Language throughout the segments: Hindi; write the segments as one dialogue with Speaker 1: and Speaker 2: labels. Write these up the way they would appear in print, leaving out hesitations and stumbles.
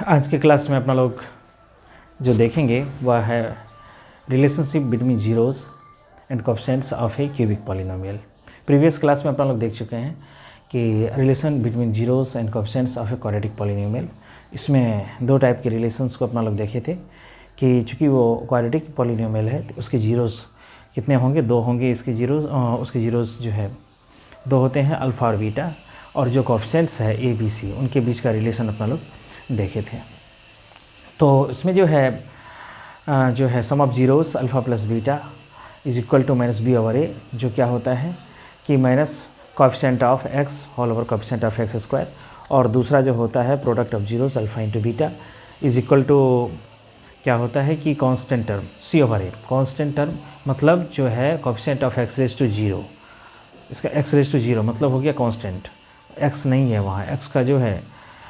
Speaker 1: आज के क्लास में अपना लोग जो देखेंगे वह है relationship between zeros and coefficients of A cubic polynomial. Previous class में अपना लोग देख चुके हैं कि relation between zeros and coefficients of a quadratic polynomial, इसमें दो टाइप के रिलेशंस को अपना लोग देखे थे कि चूँकि वो क्वाड्रेटिक पॉलिनोमियल है तो उसके जीरोज़ कितने होंगे, दो होंगे इसके जीरोज़। उसके जीरोज़ जो है दो होते हैं, अल्फ़ा और बीटा, और जो कोएफिशिएंट्स है ए बी सी उनके बीच का रिलेशन अपना लोग देखे थे। तो इसमें जो है sum of zeros alpha plus beta is equal to minus B over a, जो क्या होता है कि minus coefficient of x whole over coefficient of x square, और दूसरा जो होता है product of zeros alpha into beta is equal to क्या होता है कि constant term c over a. Constant term मतलब जो है coefficient of x raise to zero, इसका एक्स रेज टू जीरो मतलब हो गया कांस्टेंट, एक्स नहीं है वहाँ, एक्स का जो है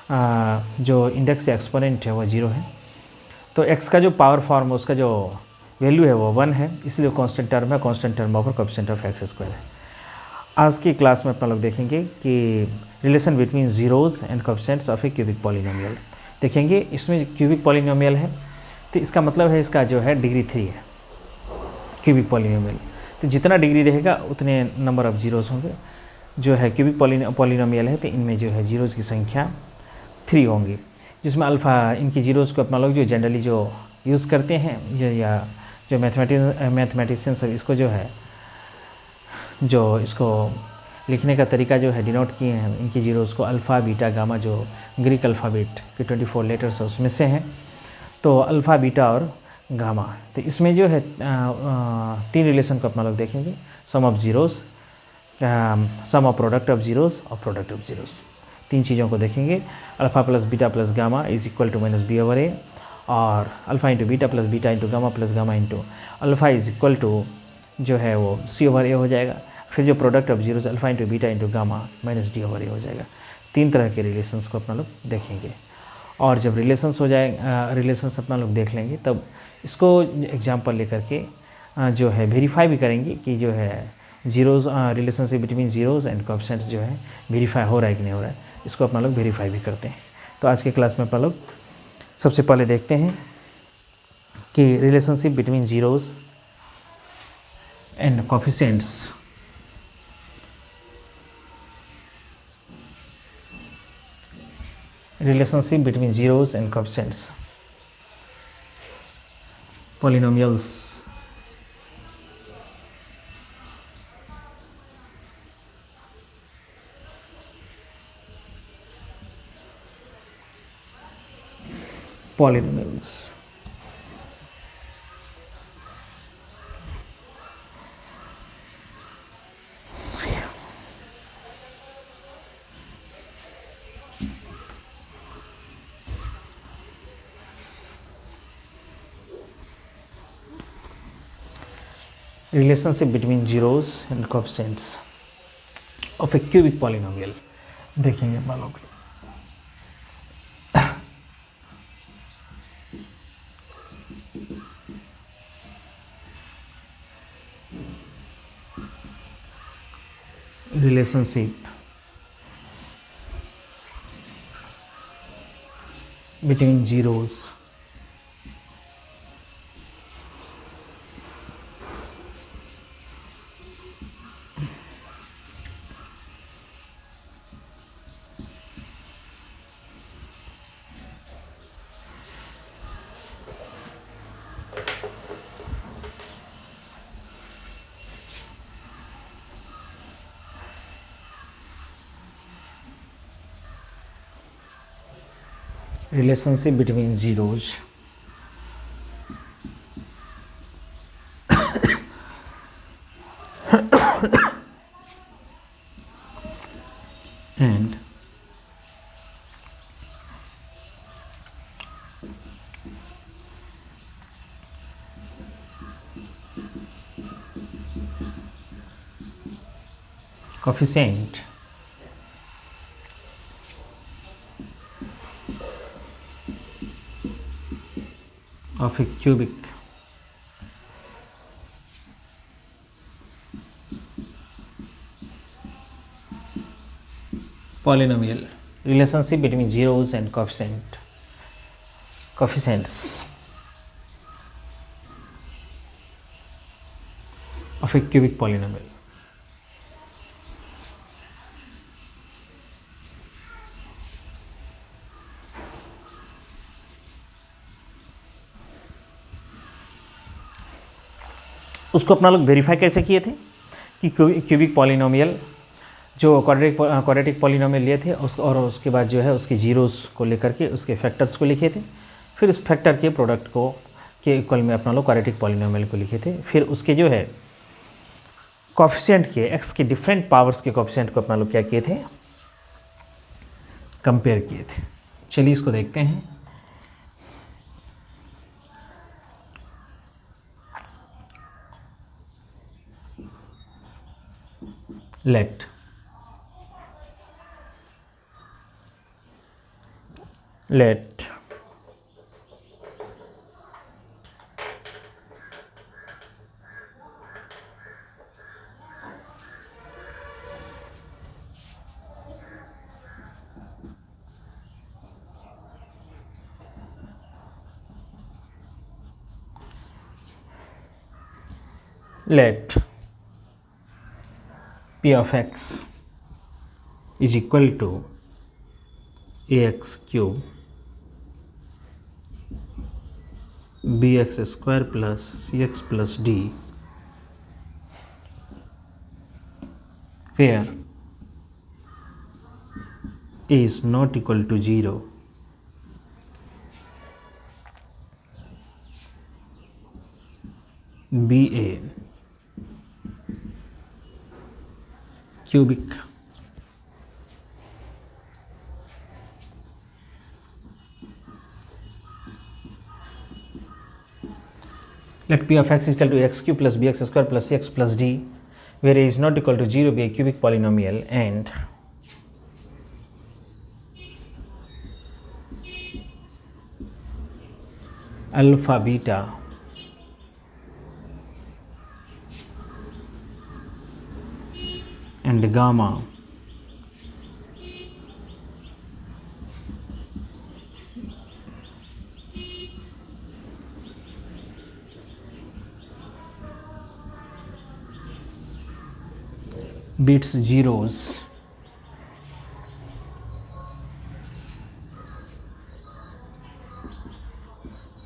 Speaker 1: जो इंडेक्स या एक्सपोनेंट है वो जीरो है, तो x का जो पावर फॉर्म है उसका जो वैल्यू है वो 1 है, इसलिए कांस्टेंट टर्म है, constant term over coefficient of x square है। आज की क्लास में अपना लोग देखेंगे कि relation between zeros and coefficients of A cubic polynomial देखेंगे। इसमें क्यूबिक पॉलिनोमियल है तो इसका मतलब है इसका जो है डिग्री 3 है क्यूबिक पॉलिनोमियल, तो जितना डिग्री रहेगा उतने नंबर ऑफ जीरोज़ होंगे। जो है क्यूबिक पॉलिनोमियल है तो इनमें जो है जीरोज़ की संख्या 3 होंगी, जिसमें अल्फ़ा इनकी जीरोज़ को अपना लोग जो जनरली जो यूज़ करते हैं या जो मैथमेटिशियंस इसको जो है जो इसको लिखने का तरीका जो है डिनोट किए हैं इनकी जीरोज़ को अल्फ़ा बीटा गामा, जो ग्रीक अल्फ़ाबेट के 24 लेटर्स है उसमें से हैं, तो अल्फ़ा बीटा और गामा। तो इसमें जो है 3 रिलेशन को अपना लोग देखेंगे, sum of zeros, sum of product of zeros और प्रोडक्ट ऑफ जीरोज़। 3 चीज़ों को देखेंगे। Alpha plus beta plus gamma is equal to minus B over ए, और alpha into beta plus beta into gamma plus gamma into alpha is equal to जो है वो सी ओवर ए हो जाएगा। फिर जो product of zeros alpha into beta into gamma minus D over a हो जाएगा। 3 तरह के रिलेशंस को अपना लोग देखेंगे, और जब रिलेशंस हो जाए रिलेशंस अपना लोग देख लेंगे तब इसको एग्जाम्पल लेकर के जो है वेरीफाई भी करेंगे कि जो है zeros relationship between zeros and coefficients जो है वेरीफाई हो रहा है कि नहीं हो रहा है, इसको अपना लोग वेरीफाई भी करते हैं। तो आज के क्लास में अपना लोग सबसे पहले देखते हैं कि relationship between zeros and coefficients relationship between zeros and coefficients polynomials. Polynomials. Relationship between zeros and coefficients of a cubic polynomial देखेंगे मान लो। Relationship between zeros relationship between zeros and coefficient of a cubic polynomial, relationship between zeros and coefficient coefficients of a cubic polynomial. उसको अपना लोग वेरीफाई कैसे किए थे कि क्यूबिक पॉलिनोमियल जो क्वाड्रेटिक पॉलिनोमियल लिए थे और उसके बाद जो है उसके जीरोस को लेकर के उसके फैक्टर्स को लिखे थे, फिर उस फैक्टर के प्रोडक्ट को के इक्वल में अपना लोग क्वाड्रेटिक पॉलिनोमियल को लिखे थे, फिर उसके जो है कोएफिशिएंट के एक्स के डिफरेंट पावर्स के कोएफिशिएंट को अपना लोग क्या किए थे, कंपेयर किए थे। चलिए इसको देखते हैं। let let p of x is equal to ax cube bx square plus cx plus d, where a is not equal to 0, be a cubic let p of x is equal to x cube plus bx square plus cx plus d, where a is not equal to 0 be a cubic polynomial and alpha beta and gamma beats zeros,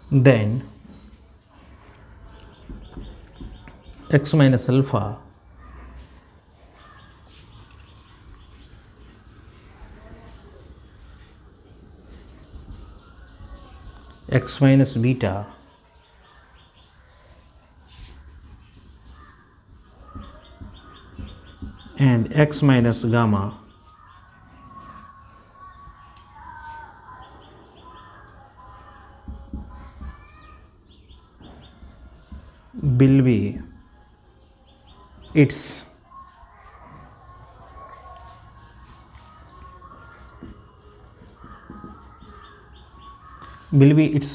Speaker 1: then x minus alpha x minus beta and x minus gamma will be its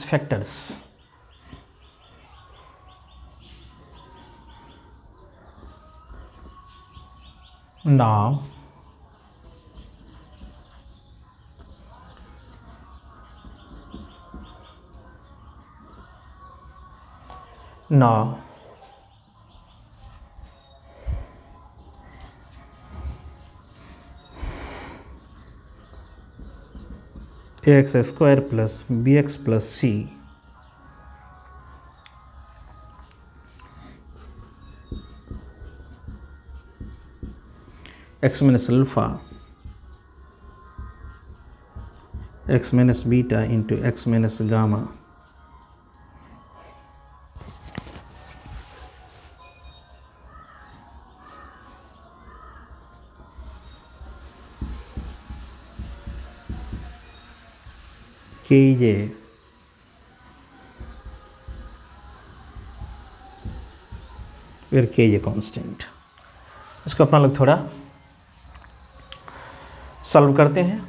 Speaker 1: factors. Now ax square plus bx plus c x minus alpha x minus beta into x minus gamma kj where kj constant। इसको अपना लोग थोड़ा सॉल्व करते हैं।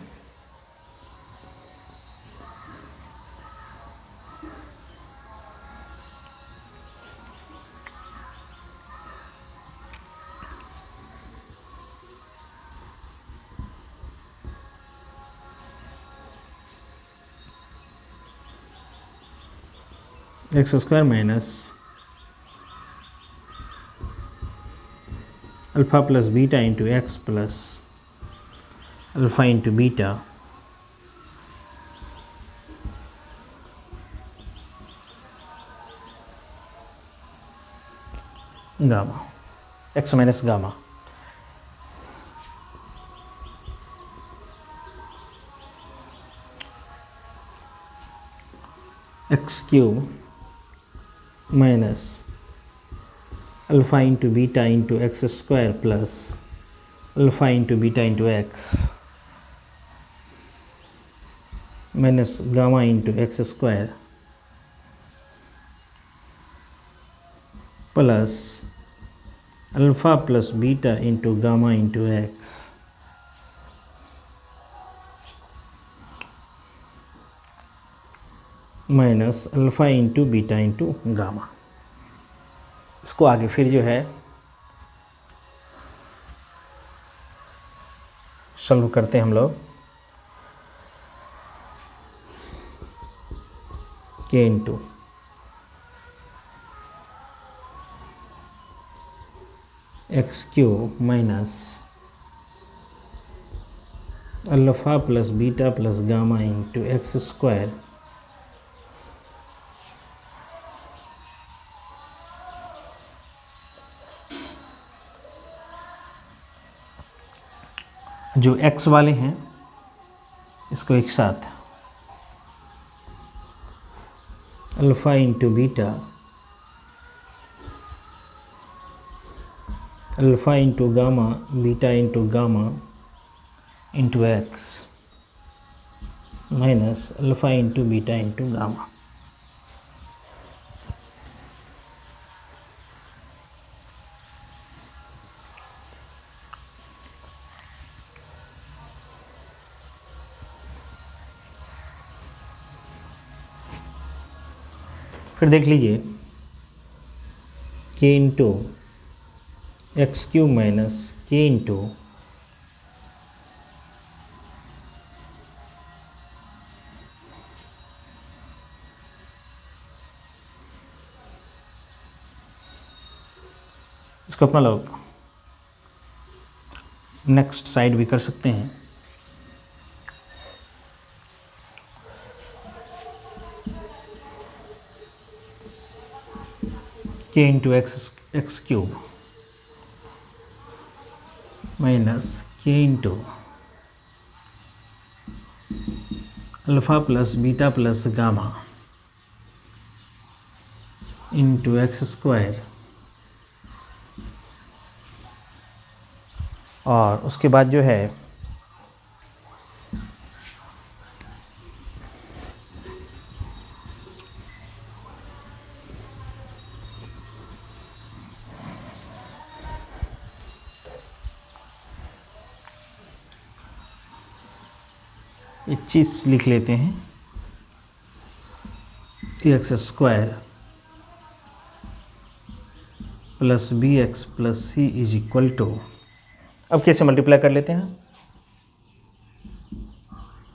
Speaker 1: X square minus alpha plus beta into x plus alpha into beta gamma, x minus gamma. X cube minus alpha into beta into x square plus alpha into beta into x minus gamma into x square plus alpha plus beta into gamma into x minus alpha into beta into gamma. इसको आगे फिर जो है सॉल्व करते हैं हम लोग। के into x cube minus alpha plus beta plus gamma into x square जो x वाले हैं इसको एक साथ alpha into beta alpha into gamma beta into gamma into x minus alpha into beta into gamma. फिर देख लीजिए के into x cube minus k into इसको अपना लोग नेक्स्ट साइड भी कर सकते हैं। K into x cube minus k into alpha plus beta plus gamma into x square और उसके बाद जो है एक चीज़ लिख लेते हैं, x square plus b x plus c is equal to, अब कैसे मल्टीप्लाई कर लेते हैं,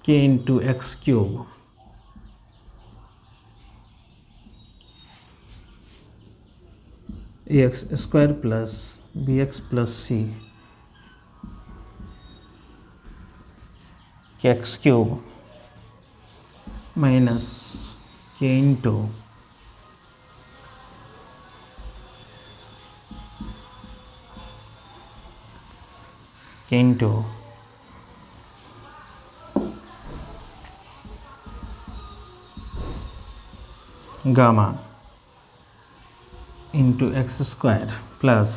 Speaker 1: k into x cube a x square plus b x plus c k x cube minus k into gamma into x square plus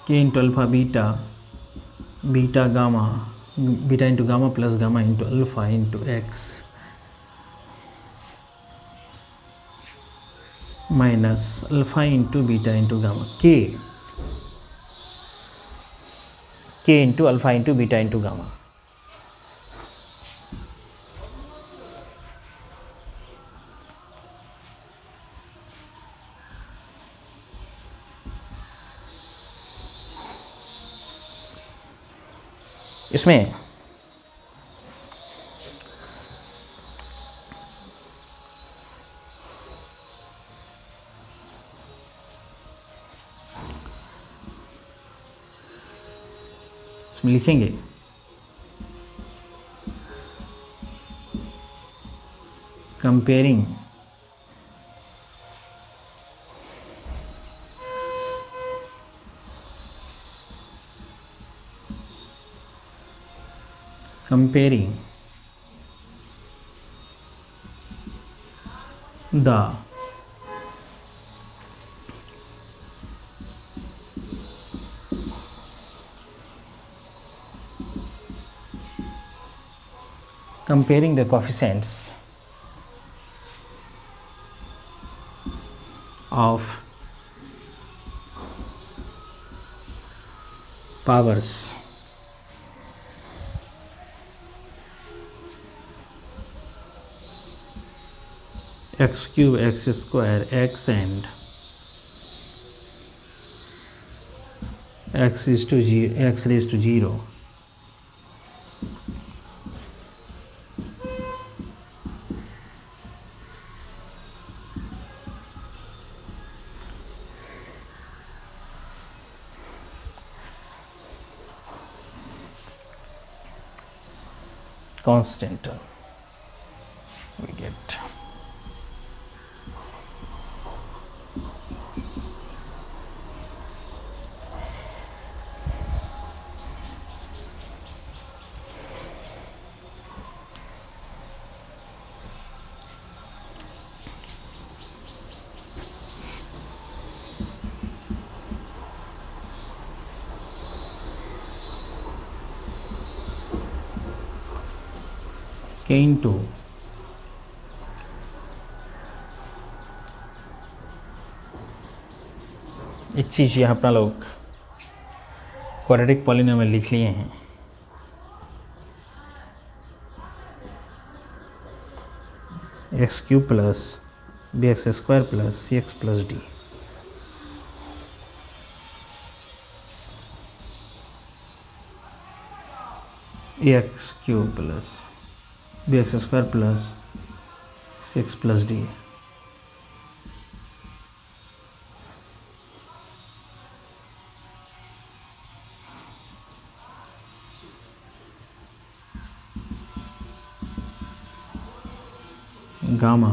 Speaker 1: k into alpha beta gamma beta into gamma plus gamma into alpha into x minus alpha into beta into gamma k into alpha into beta into gamma. इसमें इसमें लिखेंगे comparing the coefficients of powers x cube, x square, x and x raised to 0 constant we get. K into एक चीज़ यहाँ अपना लोग क्वाड्रेटिक पॉलिनोमियल लिख लिए हैं, x cube plus b x square plus c x plus d. X cube plus b x square plus c x plus d. Gamma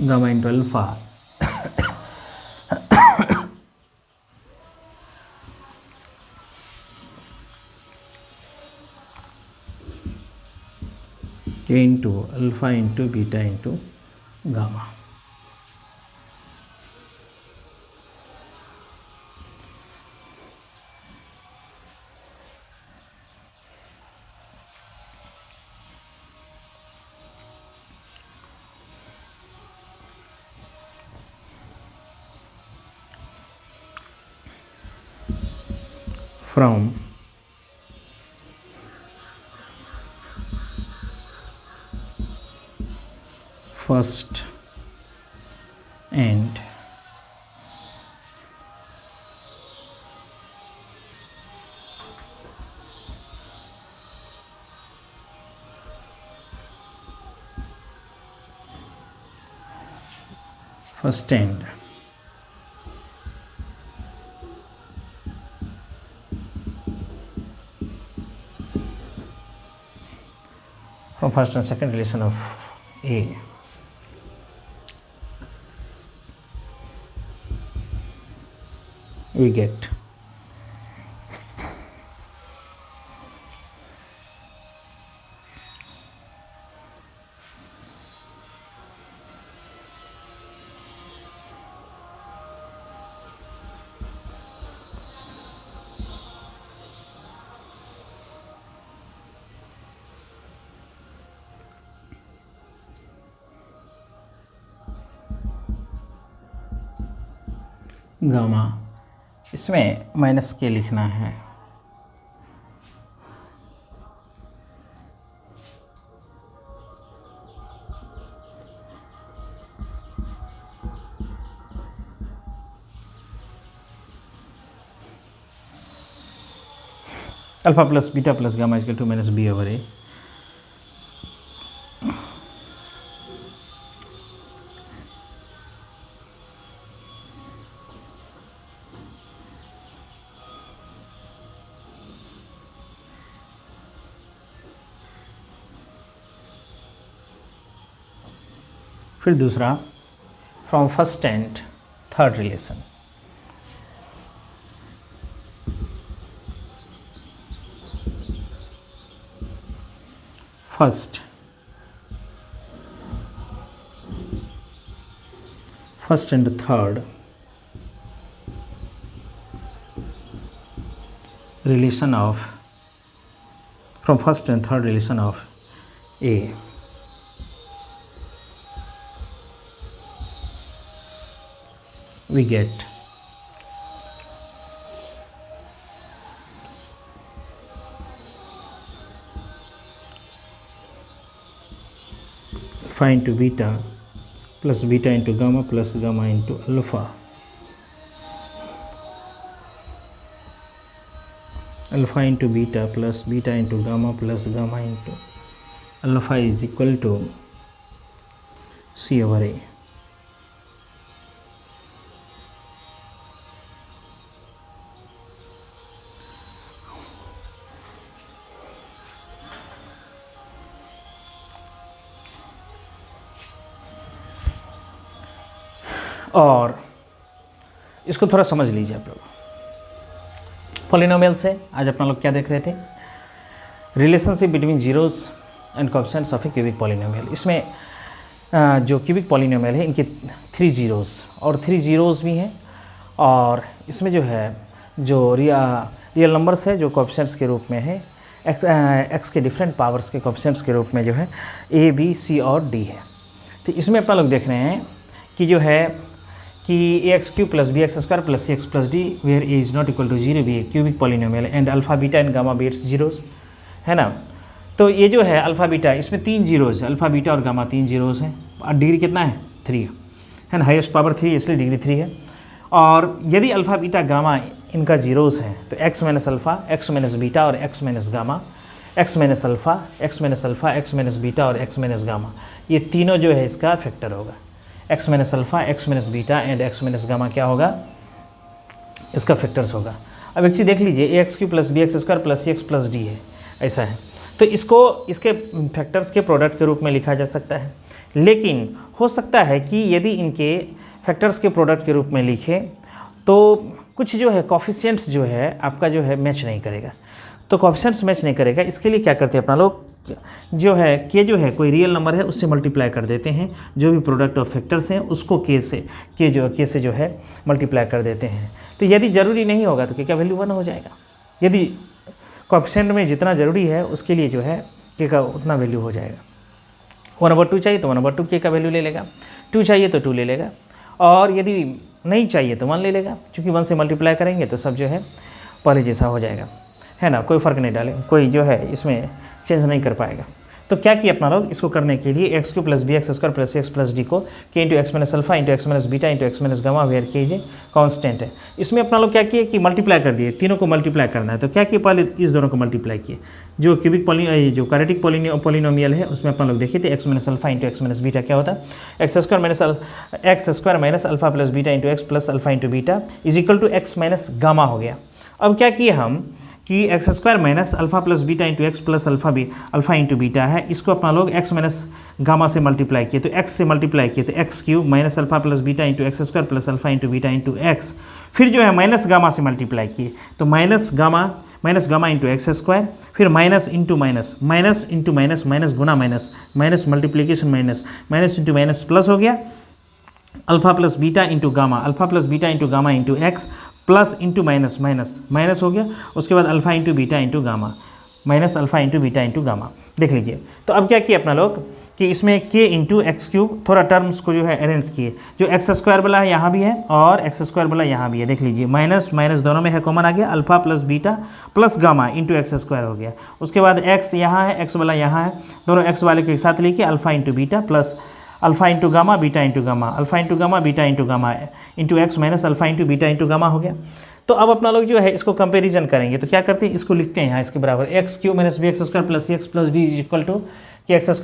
Speaker 1: gamma into alpha K into alpha into beta into gamma। From first and from first and second relation of A we get gamma. इसमें माइनस के लिखना है, alpha plus beta plus gamma equal to minus B over a. फिर दूसरा from first and third relation, first and third relation of from first and third relation of A, we get alpha into beta plus beta into gamma plus gamma into alpha, alpha into beta plus beta into gamma plus gamma into alpha is equal to C over A. और इसको थोड़ा समझ लीजिए आप लोग। पॉलिनोमियल से आज अपना लोग क्या देख रहे थे, relationship between zeros and coefficients of A cubic polynomial. इसमें जो क्यूबिक पॉलिनोमियल है इनके 3 जीरोस और 3 जीरोस भी हैं, और इसमें जो है जो रियल नंबर्स है जो कोएफिशिएंट्स के रूप में है एक्स के डिफरेंट पावर्स के कोएफिशिएंट्स के रूप में जो है ए बी सी और डी है। तो इसमें अपना लोग देख रहे हैं कि जो है कि ax³ + bx² + cx + d where a is not equal to 0 भी cubic polynomial and alpha beta and gamma be its zeros है ना। तो ये जो है अल्फा बीटा, इसमें 3 जीरोस है, अल्फा बीटा और गामा 3 जीरोस हैं, और डिग्री कितना है 3 है ना, हाईएस्ट पावर 3 इसलिए डिग्री 3 है। और यदि अल्फा बीटा गामा इनका जीरोस है तो x - अल्फा, x - बीटा और x - gamma, x - alpha, x - alpha, x - beta और x - गामा, ये तीनों जो है इसका फैक्टर होगा। x - alpha, x - beta and x - gamma क्या होगा, इसका फैक्टर्स होगा। अब एक चीज़ देख लीजिए, ax³ + bx² + cx + d है, ऐसा है, तो इसको इसके फैक्टर्स के प्रोडक्ट के रूप में लिखा जा सकता है। लेकिन हो सकता है कि यदि इनके फैक्टर्स के प्रोडक्ट के रूप में लिखे तो कुछ जो है कोएफिशिएंट्स जो है आपका जो है मैच नहीं करेगा। तो कोएफिशिएंट्स मैच नहीं करेगा, इसके लिए क्या करते हैं अपना लोग, जो है के जो है कोई रियल नंबर है उससे मल्टीप्लाई कर देते हैं, जो भी प्रोडक्ट ऑफ फैक्टर्स हैं उसको के से जो है मल्टीप्लाई कर देते हैं। तो यदि ज़रूरी नहीं होगा तो के का वैल्यू 1 हो जाएगा। यदि कोएफिशिएंट में जितना ज़रूरी है उसके लिए जो है के का उतना वैल्यू हो जाएगा। 1/2 चाहिए तो 1/2 के का वैल्यू ले लेगा, 2 चाहिए तो 2 ले लेगा, और यदि नहीं चाहिए तो 1 ले लेगा, क्योंकि 1 से मल्टीप्लाई करेंगे तो सब जो है पहले जैसा हो जाएगा, है ना, कोई फ़र्क नहीं डाले, कोई जो है इसमें चेंज नहीं कर पाएगा। तो क्या किया अपना लोग, इसको करने के लिए x³ + bx² + cx + d को k × x - alpha × x - beta × x - gamma where k जे कांस्टेंट है, इसमें अपना लोग क्या किए कि मल्टीप्लाई कर दिए, तीनों को मल्टीप्लाई करना है। तो क्या किए, पहले इस दोनों को मल्टीप्लाई किए, जो क्यूबिक जो क्वाड्रेटिक पॉलिनोमियल है उसमें अपना लोग देखिए थे x - अल्फा × x - बीटा क्या होता है, x² - alpha + beta × x + alpha × beta = x - gamma हो गया। अब क्या किए हम कि x² - alpha + beta × x + alpha × beta है, इसको अपना लोग x - गामा से मल्टीप्लाई किए, तो x से मल्टीप्लाई किए तो x³ - alpha + beta × x² + alpha × beta × x, फिर जो है माइनस गामा से मल्टीप्लाई किए तो माइनस गामा × x², फिर minus into minus, minus into minus, minus गुना minus, minus multiplication minus, minus into minus plus हो गया, alpha + beta × gamma, alpha + beta × gamma × x, plus into minus minus, minus हो गया, उसके बाद alpha × beta × gamma, minus alpha × beta × gamma. देख लीजिए, तो अब क्या किया अपना लोग कि इसमें k × x³ थोड़ा टर्म्स को जो है अरेंज किए, जो x² वाला है यहाँ भी है और x² वाला यहाँ भी है। देख लीजिए, माइनस माइनस दोनों में है, कॉमन आ गया, अल्फा + बीटा + गामा × x² हो गया। उसके बाद x यहाँ है, x वाला यहाँ है, दोनों x वाले के साथ लेके alpha × beta plus alpha × gamma beta × gamma, alpha × gamma beta × gamma × x minus alpha × beta × gamma हो गया। तो अब अपना लोग जो है इसको कंपैरिजन करेंगे, तो क्या करते हैं, इसको लिखते हैं यहाँ इसके बराबर x³ - bx² + cx + d = k x² -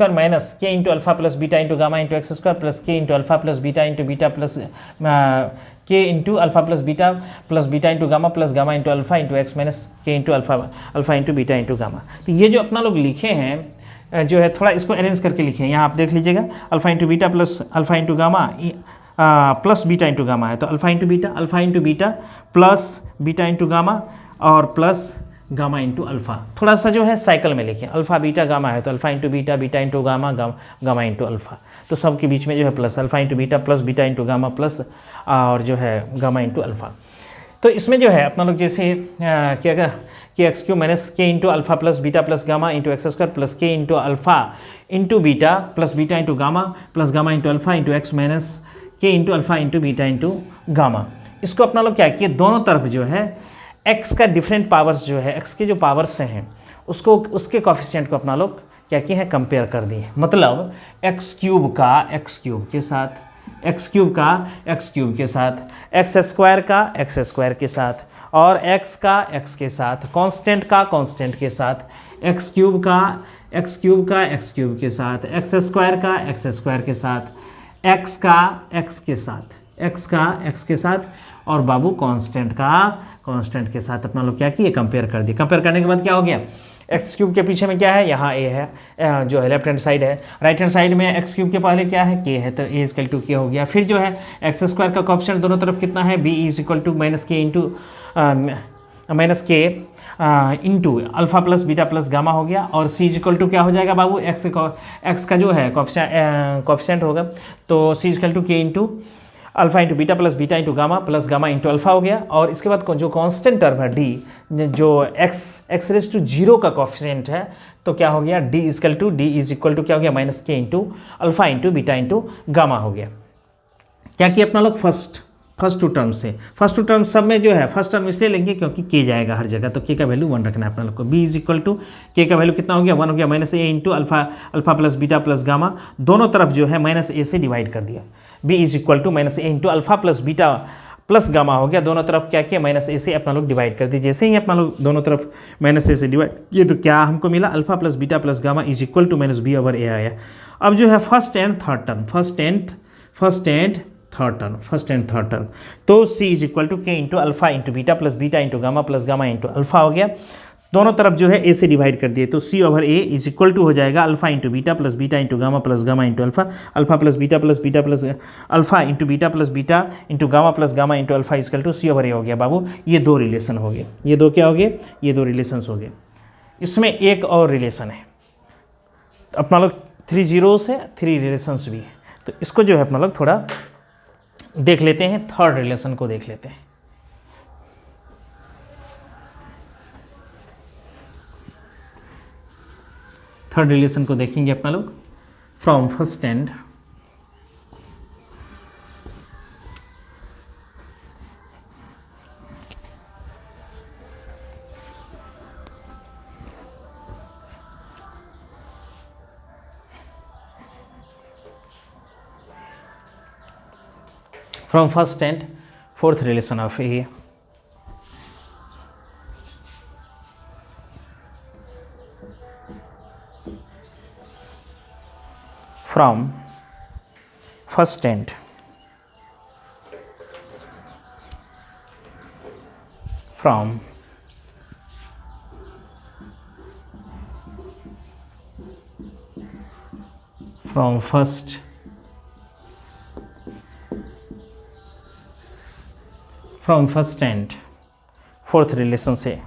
Speaker 1: k × alpha + beta × gamma × x² + k × alpha + beta × beta plus k × alpha + beta × gamma plus gamma × alpha × x minus k × alpha × beta × gamma. तो ये जो अपना लोग लिखे हैं जो है थोड़ा इसको अरेंज करके लिखे, यहाँ आप देख लीजिएगा alpha into beta plus alpha into gamma plus beta into gamma है, तो alpha into beta plus beta into gamma और प्लस गामा इंटू अल्फा। थोड़ा सा जो है साइकिल में लिखें, अल्फा बीटा गामा है तो alpha into beta, beta into gamma, gamma into alpha, तो सब के बीच में जो है plus, alpha into beta plus beta into gamma plus और जो है गामा इंटू अल्फा। तो इसमें जो है अपना लोग जैसे क्या कि x cube minus k into alpha plus beta plus gamma into x square plus k into alpha into beta plus beta into gamma plus gamma into alpha into x minus k into alpha into beta into gamma. इसको अपना लोग क्या किए, दोनों तरफ जो है x का डिफरेंट पावर्स जो है, x के जो पावर्स हैं उसको, उसके कोफिशिएंट को अपना लोग क्या किए हैं, कंपेयर कर दिए। मतलब एक्स क्यूब का एक्स क्यूब के साथ, एक्स क्यूब का एक्स क्यूब के साथ, एक्स स्क्वायर का एक्स स्क्वायर के साथ और x का x के साथ, कांस्टेंट का कांस्टेंट के साथ, एक्स क्यूब का एक्स क्यूब का एक्स क्यूब के साथ, एक्स स्क्वायर का एक्स स्क्वायर के साथ, x का x के साथ, x का x के साथ और बाबू कांस्टेंट का कांस्टेंट के साथ अपना लोग क्या किए, कंपेयर कर दिए। कंपेयर करने के बाद क्या हो गया, एक्स क्यूब के पीछे में क्या है, यहाँ a है जो है लेफ्ट हैंड साइड है, राइट हैंड साइड में एक्स क्यूब के पहले क्या है, k है, तो a इक्वल टू के हो गया। फिर जो है एक्स स्क्वायर का कोएफिशिएंट दोनों तरफ कितना है, b is equal to minus k into minus k into alpha plus beta plus gamma हो गया और c इज इक्वल टू क्या हो जाएगा बाबू, एक्स का जो है कोएफिशिएंट होगा तो c इज इक्वल टू के into alpha into beta plus beta into gamma plus gamma into alpha हो गया। और इसके बाद जो कांस्टेंट टर्म है d, जो x रेज टू जीरो का कोफिशिएंट है, तो क्या हो गया, d इज इक्वल टू क्या हो गया, minus k into alpha into beta into gamma हो गया। क्या किया अपना लोग, फर्स्ट टू टर्म से, फर्स्ट टू टर्म सब में जो है फर्स्ट टर्म इसलिए लेंगे क्योंकि के जाएगा हर जगह, तो के का वैल्यू 1 रखना है अपना लोग को। b इज इक्वल टू के का वैल्यू कितना हो गया, 1 हो गया, minus a into alpha plus beta plus gamma, दोनों तरफ जो है माइनस ए से डिवाइड कर दिया। b is equal to minus a into alpha plus beta plus gamma हो गया, दोनों तरफ क्या किया, माइनस ए से अपना लोग डिवाइड कर दिए। जैसे ही अपना लोग दोनों तरफ माइनस ए से डिवाइड किए तो क्या हमको मिला, alpha plus beta plus gamma is equal to minus B over A आया। अब जो है फर्स्ट एंड थर्ड टर्म, तो c इज इक्वल टू के into alpha into beta into gamma into alpha हो गया। दोनों तरफ जो है a से डिवाइड कर दिए तो c over a is equal to हो जाएगा alpha into beta into gamma into alpha, alpha plus beta plus alpha into beta into gamma into alpha is equal to c over a हो गया बाबू। ये दो रिलेशन हो गए, ये दो क्या हो गए, ये दो रिलेशंस हो गए। इसमें एक और रिलेशन है, अपना लोग 3 जीरोस है, 3 रिलेशंस भी है, तो इसको जो है अपना लोग थोड़ा देख लेते हैं, थर्ड रिलेशन को देख लेते हैं। थर्ड रिलेशन को देखेंगे अपना लोग from first and fourth relation of A from first and from first and fourth relation से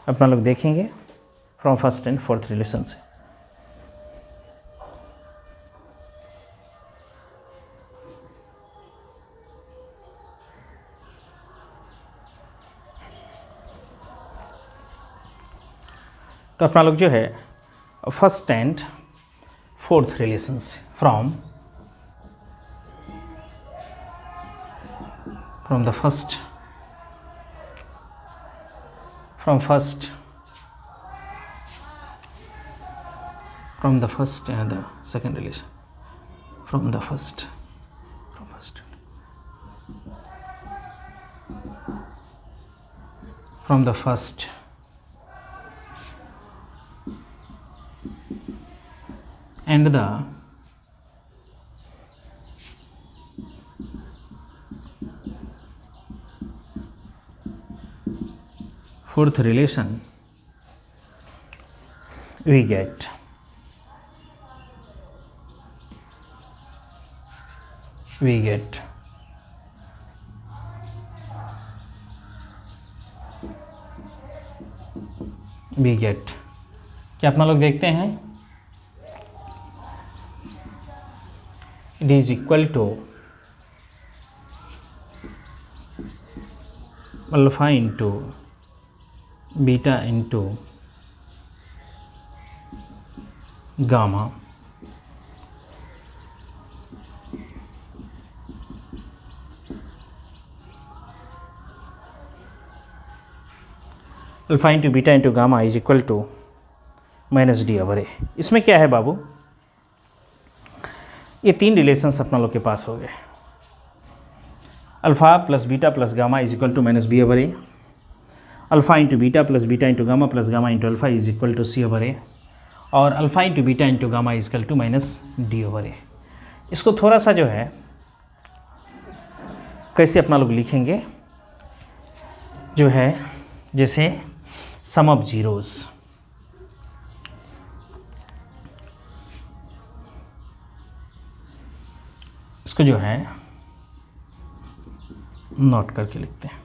Speaker 1: अपना लोग देखेंगे, from first and fourth relation से। तो अपना लोग जो है फर्स्ट एंड फोर्थ रिलेशन से, from the first and the second relation, from the first and the fourth relation we get we get क्या अपना लोग देखते हैं, it is equal to alpha into beta into gamma alpha into beta into gamma is equal to minus D over A. इसमें क्या है बाबू, ये तीन रिलेशंस अपना लोग के पास हो गए। Alpha plus beta plus gamma is equal to minus B over A, alpha into beta plus beta into gamma plus gamma into alpha is equal to C over ए, और alpha into beta into gamma is equal to minus D over A. इसको थोड़ा सा जो है कैसे अपना लोग लिखेंगे, जो है जैसे सम ऑफ जीरोस, इसको जो है नोट करके लिखते हैं।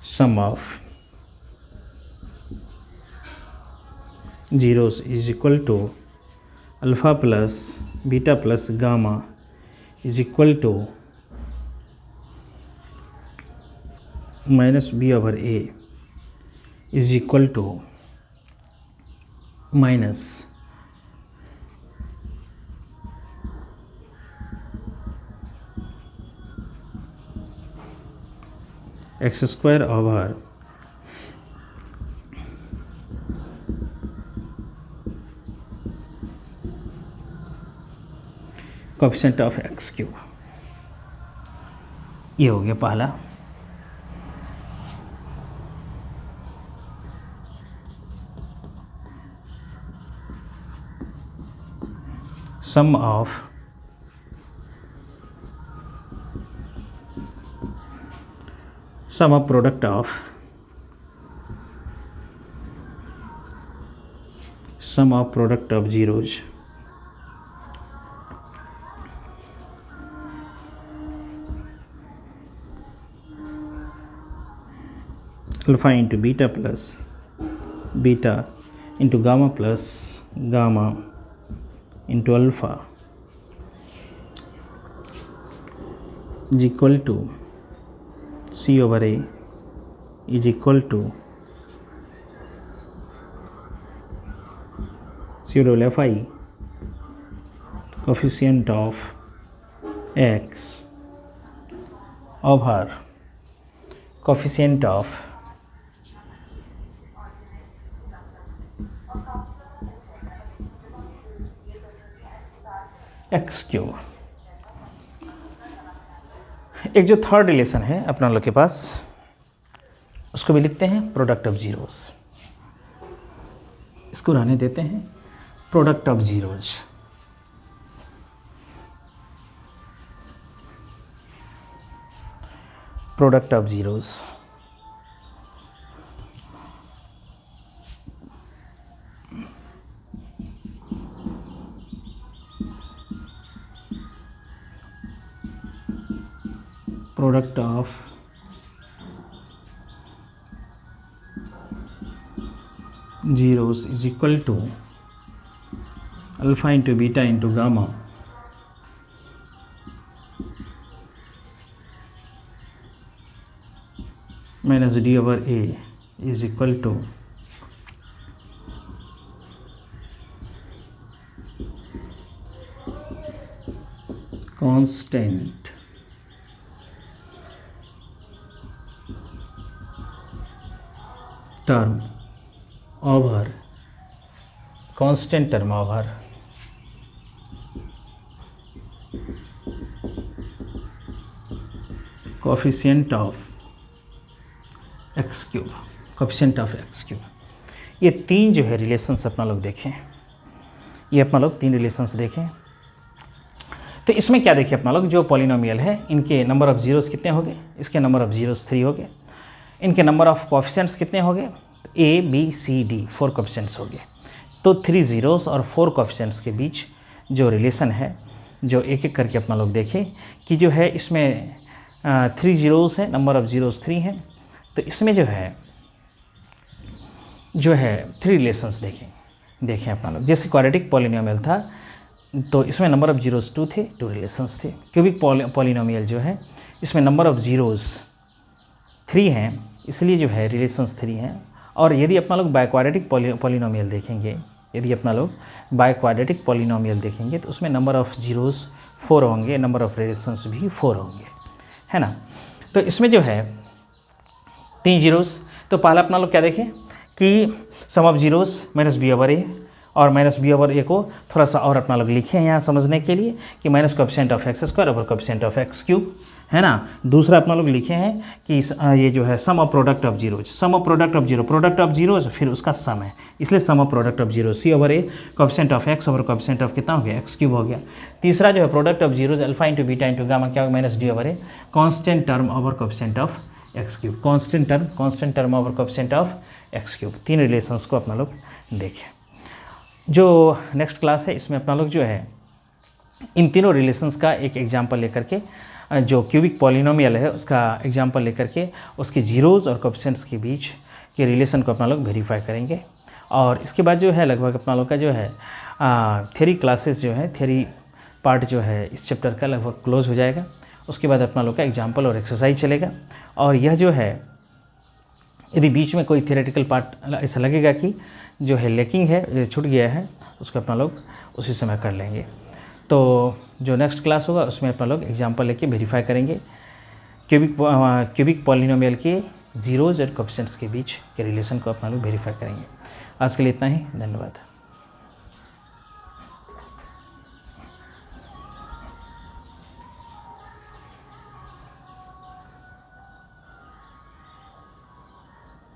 Speaker 1: Sum of zeros is equal to alpha plus beta plus gamma is equal to minus B over A is equal to minus x square over coefficient of x cube. ये हो गया पहला। Sum of product of zeros alpha into beta plus beta into gamma plus gamma into alpha is equal to C over A is equal to C over F I coefficient of x over coefficient of x cube. एक जो थर्ड रिलेशन है अपना लोग के पास, उसको भी लिखते हैं प्रोडक्ट ऑफ जीरोस। इसको रहने देते हैं product of zeros. Product of zeros product of zeros is equal to alpha into beta into gamma minus d over a is equal to constant term over constant term over coefficient of x cube, coefficient of x cube। ये तीन जो है रिलेशंस अपना लोग देखें, ये अपना लोग तीन रिलेशंस देखें। तो इसमें क्या देखिए अपना लोग, जो पॉलिनोमियल है इनके नंबर ऑफ़ जीरोस कितने हो गए, इसके नंबर ऑफ़ जीरोस 3 हो गए, इनके नंबर ऑफ़ कोएफिशिएंट्स कितने हो गए, a b c d 4 coefficients हो गए। तो 3 ज़ीरोज़ और 4 कोएफिशिएंट्स के बीच जो रिलेशन है, जो एक एक करके अपना लोग देखें कि जो है इसमें 3 ज़ीरोज़ है, नंबर ऑफ़ ज़ीरोज़ 3 हैं, तो इसमें जो है 3 रिलेशंस देखें अपना लोग। जैसे क्वाड्रेटिक पॉलिनोमियल था तो इसमें नंबर ऑफ़ ज़ीरोज़ 2 थे, 2 रिलेशंस थे। क्यूबिक पॉलिनोमियल जो है इसमें नंबर ऑफ़ ज़ीरोज़ 3 हैं, इसलिए जो है रिलेशंस 3 हैं। और यदि अपना लोग बाय क्वाड्रेटिक पॉलिनोमियल देखेंगे, तो उसमें नंबर ऑफ़ ज़ीरोज़ 4 होंगे, नंबर ऑफ़ रिलेशंस भी 4 होंगे, है ना। तो इसमें जो है 3 ज़ीरोज़, तो पहला अपना लोग क्या देखें कि sum of zeros minus B over ए, और माइनस बी ओवर ए को थोड़ा सा और अपना लोग लिखे हैं यहाँ समझने के लिए कि minus coefficient of x square over coefficient of x cube, है ना। दूसरा अपना लोग लिखे हैं कि ये जो है sum of product of zeros, sum of product of zeros फिर उसका सम है, इसलिए sum of product of zero C over A coefficient of x over coefficient of कितना हो गया एक्स क्यूब हो गया। तीसरा जो है product of zeros alpha into beta into gamma क्या होगा minus D over a constant term over coefficient of x cube, constant term over coefficient of x cube. 3 relations को अपना लोग देखें। जो नेक्स्ट क्लास है इसमें अपना लोग जो है इन तीनों रिलेशंस का एक एग्जांपल लेकर के, जो क्यूबिक पॉलिनोमियल है उसका एग्जांपल लेकर के उसके जीरोज़ और कोएफिशिएंट्स के बीच के रिलेशन को अपना लोग वेरीफाई करेंगे। और इसके बाद जो है लगभग अपना लोग का जो है थ्योरी क्लासेस जो है, थ्योरी पार्ट जो है इस चैप्टर का लगभग क्लोज हो जाएगा। उसके बाद अपना लोग का एग्जाम्पल और एक्सरसाइज चलेगा। और यह जो है यदि बीच में कोई थियोरेटिकल पार्ट ऐसा लगेगा कि जो है लैकिंग है, छूट गया है, उसको अपना लोग उसी समय कर लेंगे। तो जो नेक्स्ट क्लास होगा उसमें अपना लोग एग्जांपल लेके वेरीफाई करेंगे क्यूबिक पॉलिनोमियल के जीरोज़ और कोएफिशिएंट्स के बीच के रिलेशन को अपना लोग वेरीफाई करेंगे। आज के लिए इतना ही, धन्यवाद।